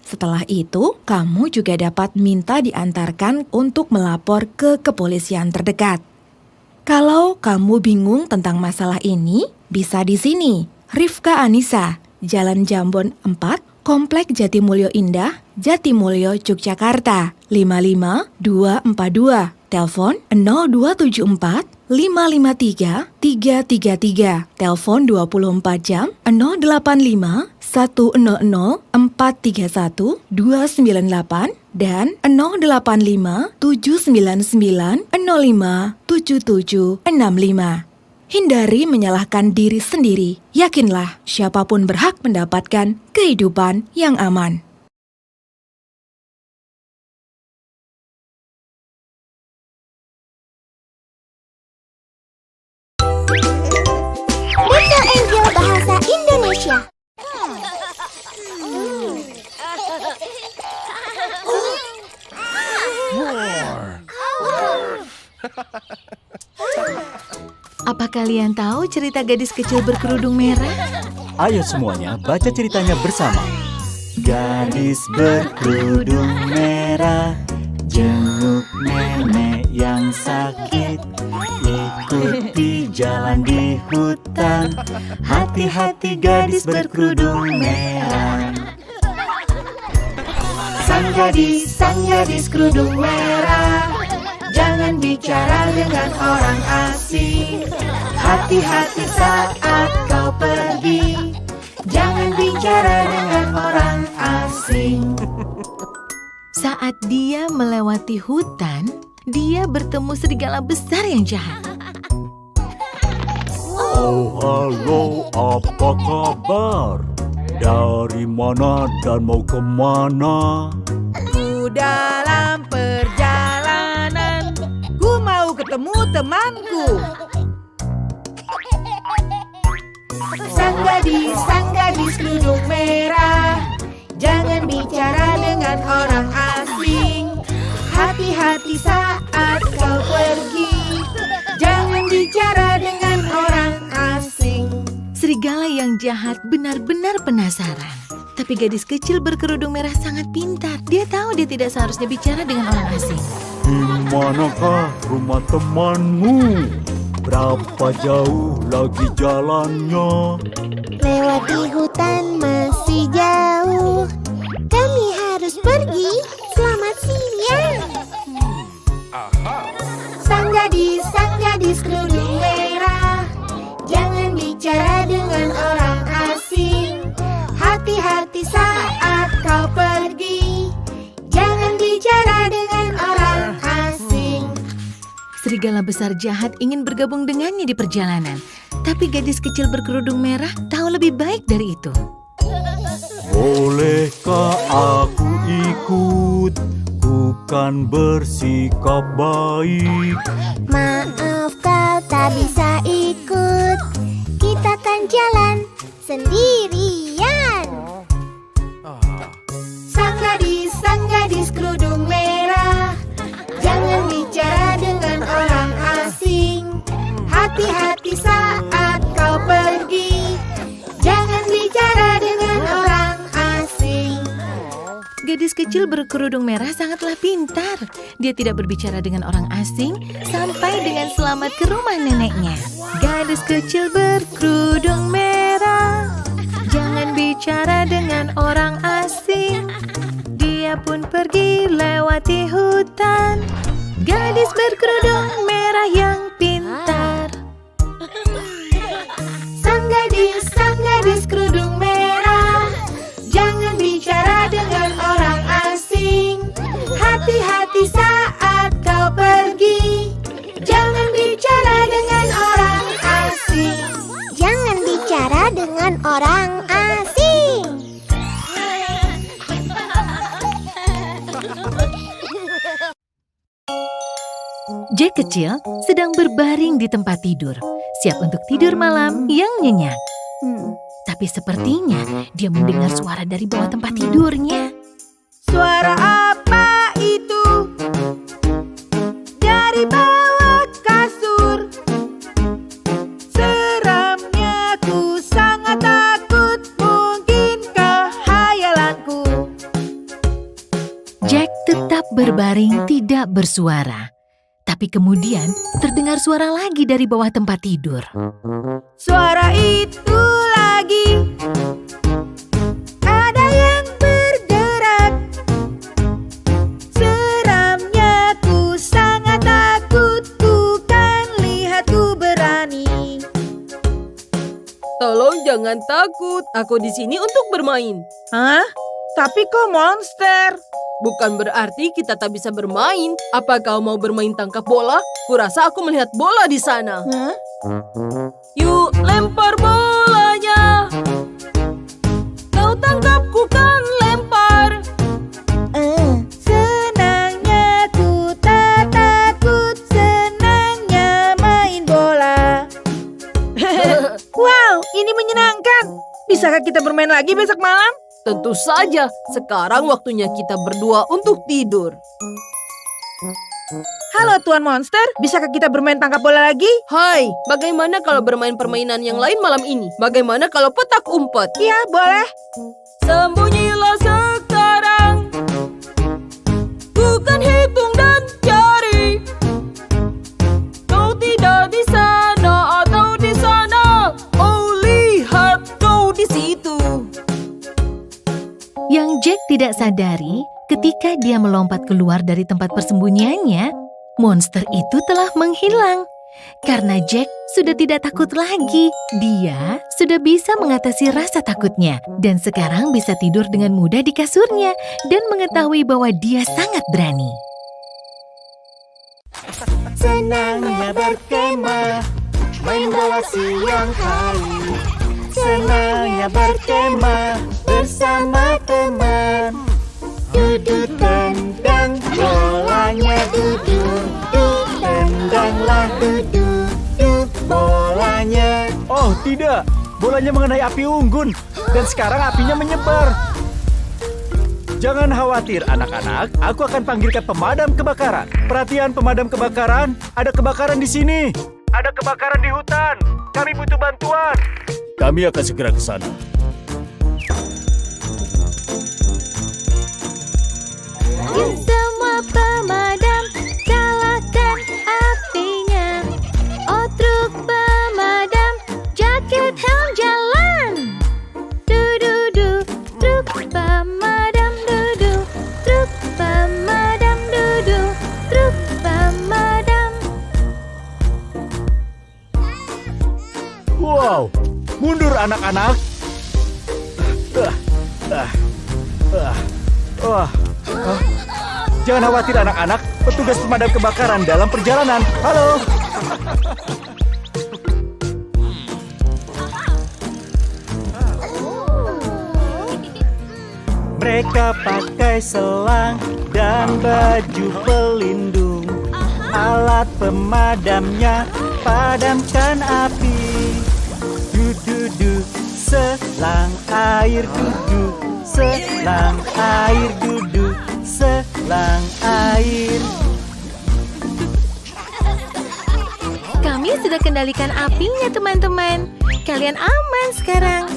Setelah itu, kamu juga dapat minta diantarkan untuk melapor ke kepolisian terdekat. Kalau kamu bingung tentang masalah ini, bisa di sini. Rifka Anissa, Jalan Jambon 4, Komplek Jatimulyo Indah, Jatimulyo, Yogyakarta, 55242. Telepon 0274 553 333. Telepon 24 jam 085 100 431 298 dan 085 799 05 7765. Hindari menyalahkan diri sendiri. Yakinlah, siapapun berhak mendapatkan kehidupan yang aman. Little Angel Bahasa Indonesia. Apa kalian tahu cerita gadis kecil berkerudung merah? Ayo semuanya baca ceritanya bersama. Gadis berkerudung merah jenguk nenek yang sakit, ikuti jalan di hutan. Hati-hati gadis berkerudung merah. Sang gadis kerudung merah, jangan bicara dengan orang asing. Hati-hati saat kau pergi, jangan bicara dengan orang asing. Saat dia melewati hutan, dia bertemu serigala besar yang jahat. Oh halo, apa kabar? Dari mana dan mau kemana? Ku dalam perjalanan, ku mau ketemu temanku. Sang gadis kerudung merah, jangan bicara dengan orang asing. Hati-hati saat kau pergi, jangan bicara dengan orang asing. Serigala yang jahat benar-benar penasaran. Tapi gadis kecil berkerudung merah sangat pintar. Dia tahu dia tidak seharusnya bicara dengan orang asing. Di manakah rumah temanmu? Berapa jauh lagi jalannya? Lewati hutan masih jauh, kami harus pergi. Selamat siang. Sang gadis kerudung merah, jangan bicara dengan orang asing. Hati-hati saat kau pergi, jangan bicara dengan orang asing. Serigala besar jahat ingin bergabung dengannya di perjalanan. Tapi gadis kecil berkerudung merah tahu lebih baik dari itu. Bolehkah aku ikut? Ku kan bersikap baik. Maaf kau tak bisa ikut, kita kan jalan sendirian. Sang gadis kerudung merah, jangan bicara dengan orang asing. Hati-hati saat kau pergi, jangan bicara dengan orang asing. Gadis kecil berkerudung merah sangatlah pintar. Dia tidak berbicara dengan orang asing sampai dengan selamat ke rumah neneknya. Gadis kecil berkerudung merah, jangan bicara dengan orang asing. Dia pun pergi lewati hutan. Gadis berkerudung merah yang pintar. Sang gadis kerudung merah, jangan bicara dengan orang asing. Hati-hati saat kau pergi, jangan bicara dengan orang asing. Jangan bicara dengan orang asing. Jack kecil sedang berbaring di tempat tidur, siap untuk tidur malam yang nyenyak. Tapi sepertinya dia mendengar suara dari bawah tempat tidurnya. Suara apa itu? Dari bawah tidak bersuara. Tapi kemudian terdengar suara lagi dari bawah tempat tidur. Suara itu lagi. Ada yang bergerak. Seramnya ku sangat takut. Ku kan lihat ku berani. Tolong jangan takut. Aku di sini untuk bermain. Hah? Tapi kok monster? Bukan berarti kita tak bisa bermain. Apa kau mau bermain tangkap bola? Kurasa aku melihat bola di sana. Yuk, lempar bolanya. Kau tangkap, ku kan lempar. Senangnya ku tak takut. Senangnya main bola. Wow, ini menyenangkan. Bisakah kita bermain lagi besok malam? Tentu saja, sekarang waktunya kita berdua untuk tidur. Halo Tuan Monster, bisakah kita bermain tangkap bola lagi? Hai, bagaimana kalau bermain permainan yang lain malam ini? Bagaimana kalau petak umpet? Iya, boleh. Sembunyilah sekarang. Bukan hitung dan jari. Kau tidak di sana atau di sana. Oh, lihat kau di situ. Yang Jack tidak sadari, ketika dia melompat keluar dari tempat persembunyiannya, monster itu telah menghilang. Karena Jack sudah tidak takut lagi, dia sudah bisa mengatasi rasa takutnya dan sekarang bisa tidur dengan mudah di kasurnya dan mengetahui bahwa dia sangat berani. Senangnya berkemah, main bola siang hari. Senangnya berkemah bersama teman. Duduk tendang bolanya, duduk tendanglah, duduk bolanya. Oh tidak, bolanya mengenai api unggun dan sekarang apinya menyebar. Jangan khawatir anak-anak, aku akan panggilkan pemadam kebakaran. Perhatian pemadam kebakaran, ada kebakaran di sini. Ada kebakaran di hutan, kami butuh bantuan. Kami akan segera ke sana. Semua pemadam, nyalakan apinya. Oh truk pemadam, jaket helm jalan. Du-du-du, truk pemadam, du-du. Truk pemadam, du-du. Truk pemadam. Wow, mundur anak-anak. Jangan khawatir anak-anak, petugas pemadam kebakaran dalam perjalanan. Halo. Mereka pakai selang dan baju pelindung. Alat pemadamnya padamkan api. Du-du-du, selang air duduk. Selang air duduk. Selang air. Kami sudah kendalikan apinya, teman-teman. Kalian aman sekarang.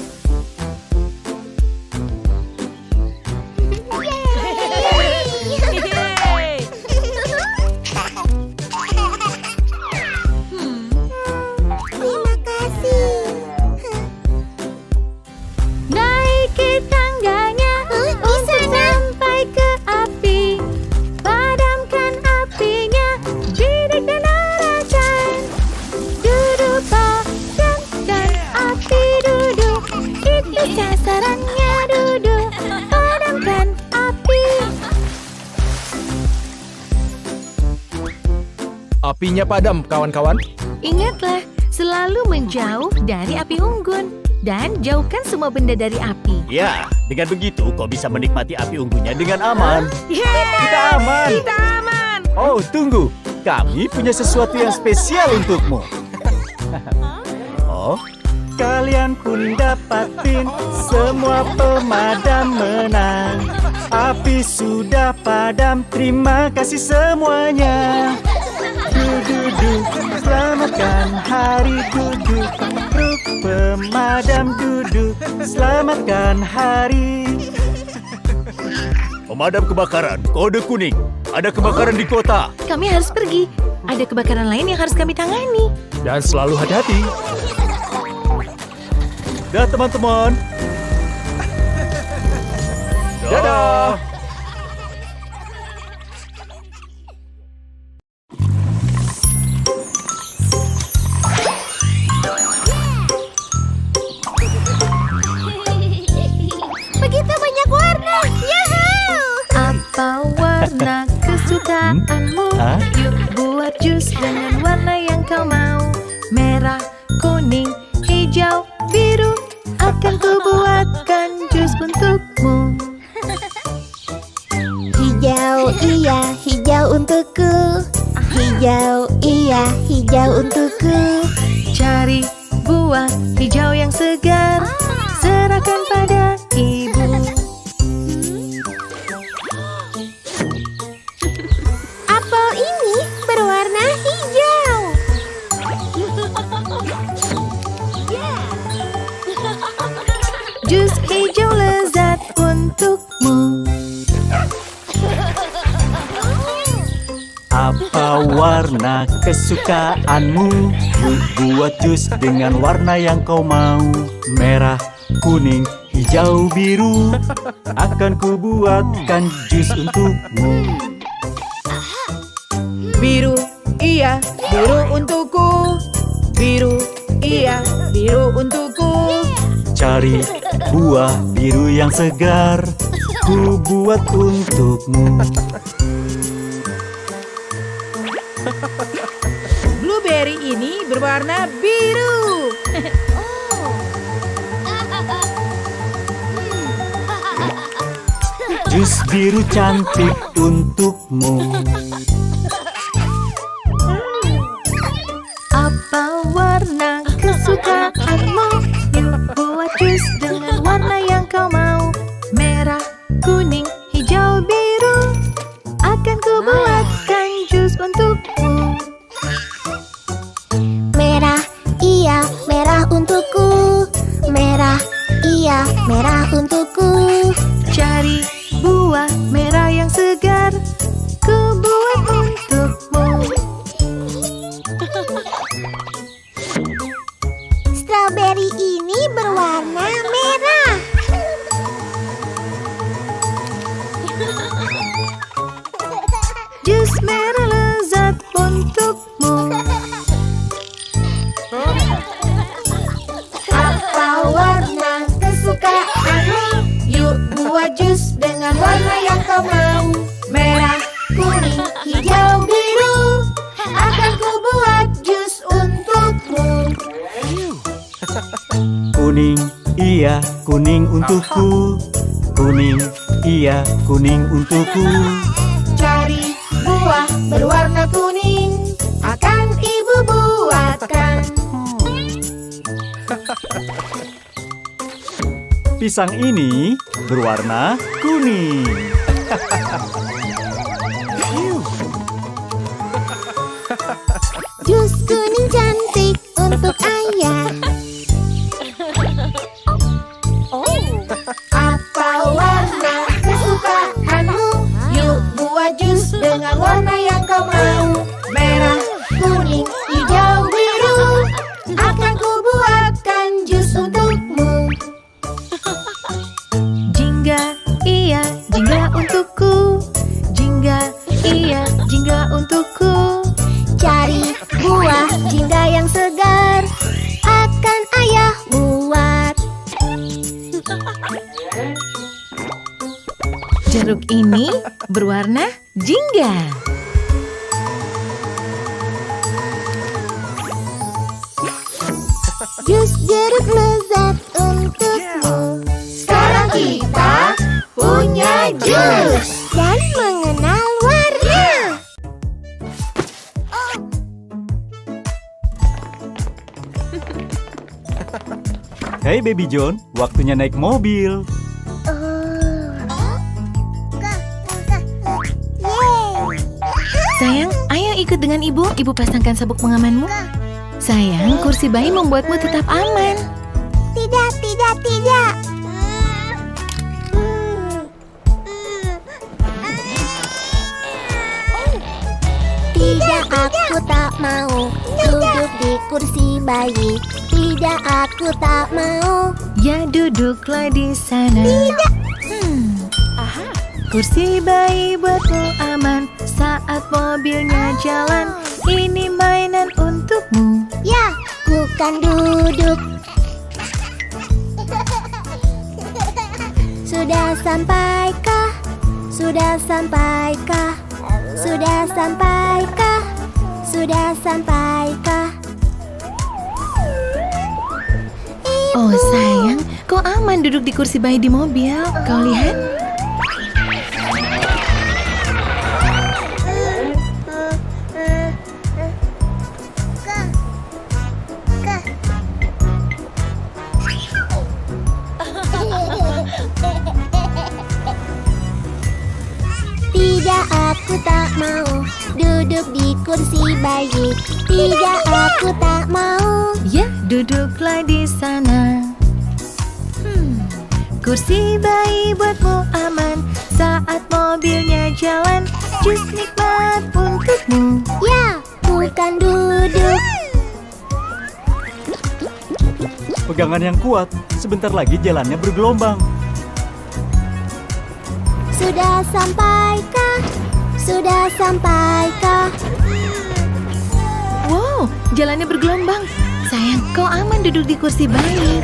Terima kasih. Naiki tangganya untuk sampai ke api. Padamkan apinya, bidik dan arahkan. Duduk padamkan api, duduk. Itu sasarannya, duduk. Padamkan api. Apinya padam, kawan-kawan. Ingatlah, selalu menjauh dari api unggun dan jauhkan semua benda dari api. Ya, dengan begitu kau bisa menikmati api unggunnya dengan aman. Kita aman. Kita aman. Oh, tunggu. Kami punya sesuatu yang spesial untukmu. Oh, kalian pun dapatin semua pemadam menang. Api sudah padam, terima kasih semuanya. Du-du-du, selamatkan hari duduk. Truk pemadam duduk, selamatkan hari. Pemadam kebakaran, kode kuning. Ada kebakaran di kota. Kami harus pergi. Ada kebakaran lain yang harus kami tangani. Dan selalu hati-hati. Dah teman-teman. Dadah. Begitu banyak warna. Yahoo! Apa warna kesukaanmu? Yuk buat jus dengan warna yang kau mau. Merah, kuning, hijau, biru. Akan ku buatkan jus untukmu. Hijau iya hijau untukku. Hijau iya hijau untukku. Cari buah hijau yang segar. Serahkan pada ibu. Apel ini berwarna hijau. Jus hijau lezat untukmu. Apa warna kesukaanmu? Yuk buat jus dengan warna yang kau mau. Merah, kuning, hijau, biru. Akan ku buatkan jus untukmu. Biru, iya, biru untukku. Biru, iya, biru untukku. Cari buah biru yang segar. Ku buat untukmu. Blueberry ini berwarna biru. Jus biru cantik untukmu. Apa warna kesukaanmu? Yuk buat jus dengan warna yang kau mau. Merah, kuning, hijau, biru. Akan ku buatkan jus untukmu. Merah iya merah untukku. Merah iya merah untukku. Cari buah merah yang segar. Ku buat untukmu. Strawberry ini berwarna merah. Jus merah lezat untukmu. Apa warna kesukaanmu? Yuk buat jus dengan warna yang kau mau. Merah, kuning, hijau, biru. Akan ku buat jus untukmu. Kuning, iya, kuning untukku. Kuning, iya, kuning untukku. Cari buah berwarna kuning. Akan ibu buatkan. Pisang ini berwarna kuning. Jus kuning cantik untuk ayah. Apa warna kesukaanmu? Yuk buat jus dengan warna yang kau mau. Merah, kuning, hijau, biru. Akan ku buatkan jus untukmu. Jingga, iya, jingga untukku. Jingga, iya, jingga untukku. Cari buah jingga yang segar. Akan ayah buat. Jeruk ini berwarna jingga. Jus jeruk lezat untukmu. Sekarang kita punya jus dan mengenal warna. Hey Baby John, waktunya naik mobil. Sayang, ayo ikut dengan ibu. Ibu pasangkan sabuk pengamanmu. Sayang, kursi bayi membuatmu tetap aman. Tidak, tidak, tidak. Tidak, aku tak mau duduk di kursi bayi. Tidak, aku tak mau. Ya duduklah di sana. Tidak. Kursi bayi buatmu aman saat mobilnya jalan. Ini mainan untukmu. Ya, bukan duduk. Sudah sampaikah? Sudah sampaikah? Sudah sampaikah? Sudah sampaikah? Oh sayang, kau aman duduk di kursi bayi di mobil. Kau lihat? Tidak, aku tak mau duduk di kursi bayi. Tidak, aku tak mau. Ya, duduklah di sana. Kursi bayi buatmu aman saat mobilnya jalan. Jus nikmat untukmu. Ya, bukan duduk. Pegangan yang kuat, sebentar lagi jalannya bergelombang. Sudah sampaikah? Sudah sampaikah? Wow, jalannya bergelombang. Sayang, kau aman duduk di kursi bayi.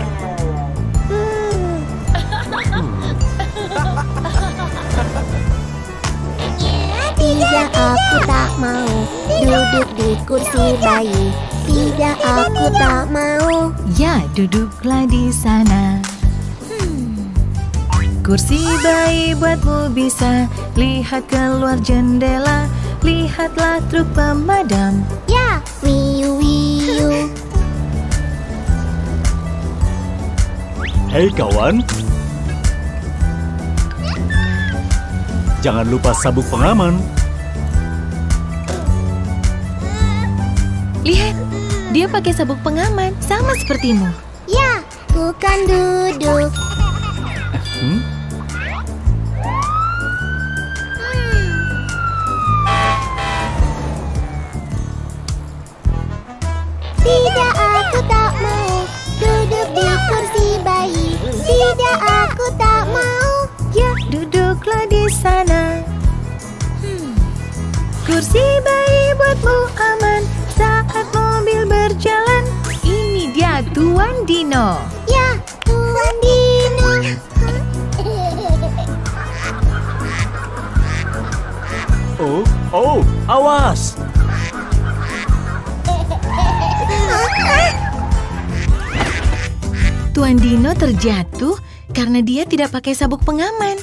Tidak, aku tak mau duduk di kursi bayi. Tidak, aku tak mau. Ya, duduklah di sana. Kursi bayi buatmu bisa lihat keluar jendela. Lihatlah truk pemadam. Ya, wiu wiu. Hei kawan, jangan lupa sabuk pengaman. Lihat, dia pakai sabuk pengaman sama sepertimu. Ya, bukan duduk. Tidak, aku tak mau duduk di kursi bayi. Tidak, aku tak mau. Ya, duduklah di sana. Kursi bayi buatmu aman saat mobil berjalan. Ini dia Tuan Dino. Ya, Tuan Dino. Oh, awas! Tuan Dino terjatuh karena dia tidak pakai sabuk pengaman.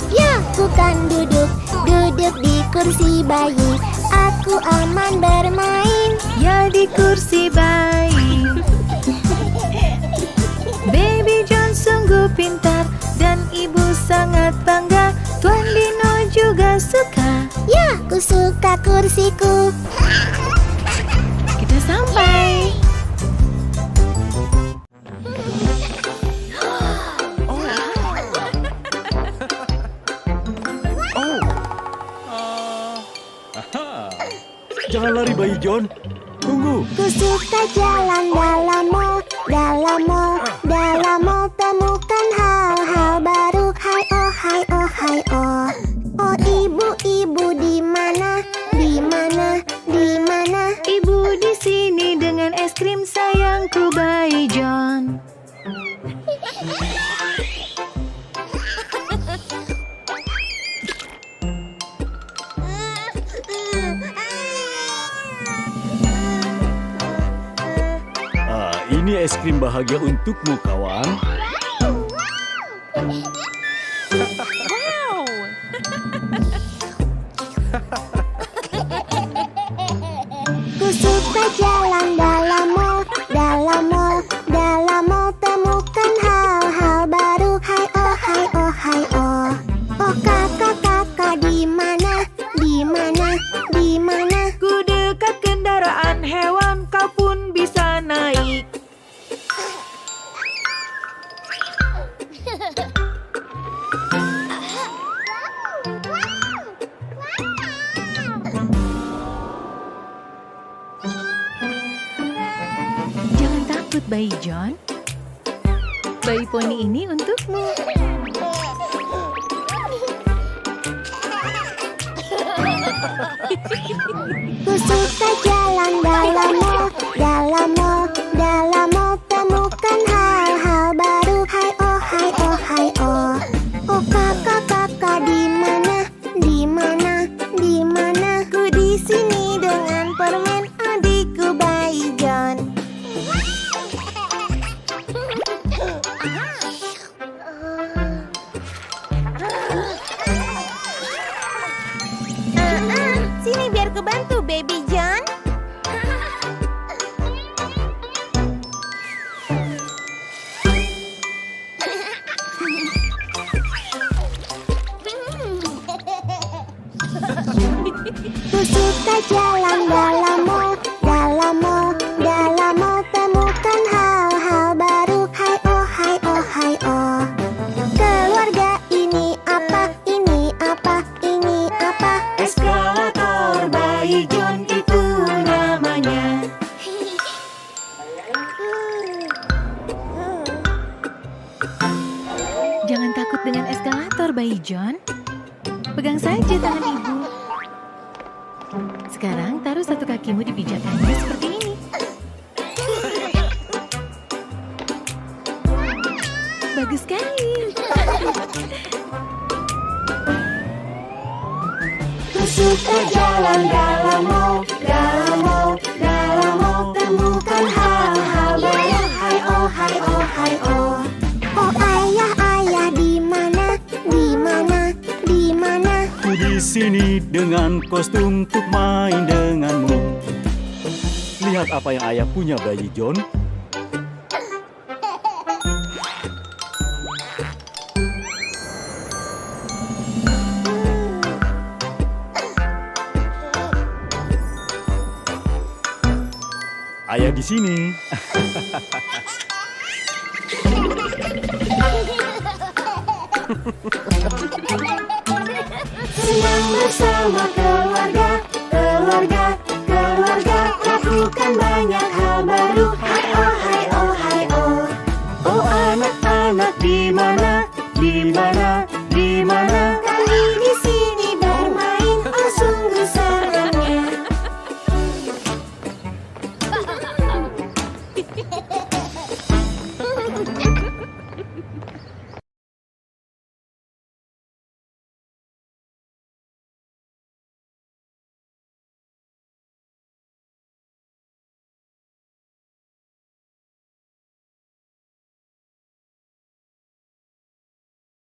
Ya, bukan duduk. Duduk di kursi bayi. Aku aman bermain. Ya, di kursi bayi. Baby John sungguh pintar dan ibu sangat bangga. Tuan Dino juga suka. Ya, ku suka kursiku. Kita sampai. Jangan lari bayi John, tunggu. Ku suka jalan dalam mall, dalam mall, dalam mall. Temukan hal-hal baru. Hai oh, hai oh, hai oh. Oh ibu di mana? Di mana? Di mana? Ibu di sini dengan es krim sayangku bayi John. Ini es krim bahagia untukmu, kawan. Ku suka jalan dalam mall, dalam mall, dalam mall. Temukan hal-hal baru. Hai oh, hai oh, hai oh. Oh kakak di mana? Di mana? Di mana? Ku dekat kendaraan hewan, kau pun bisa naik. Bayi John, bayi poni ini untukmu. Ku suka jalan dalam mall, dalam mall, dalam mall, temukan hal-hal baru. Hai oh, hai oh, hai oh. Oh kakak, kakak di mana? Di mana? Di mana? Ku di sini dengan permen adikku bayi John. Sini biar ku bantu baby John. Ku suka jalan dalam mall, dalam mall, dalam mall, temukan hal-hal baru. Hai oh, hai oh, hai oh. Keluarga ini apa? Ini apa? Ini apa? Eskalator bayi John itu namanya. Jangan takut dengan eskalator, bayi John. Pegang saja tangan ibu. Sekarang taruh satu kakimu di pijakannya seperti ini. Bagus sekali. Ku suka jalan dalam mall, dalam mall, dalam mall, temukan hal-hal baru. Hai oh, hai oh, hai oh. Oh ayah, ayah di mana? Di mana? Di mana? Ku di sini dengan kostum untuk main denganmu. Lihat apa yang ayah punya bayi John. Ayah di sini. Senang bersama keluarga, keluarga, keluarga, lakukan banyak hal baru.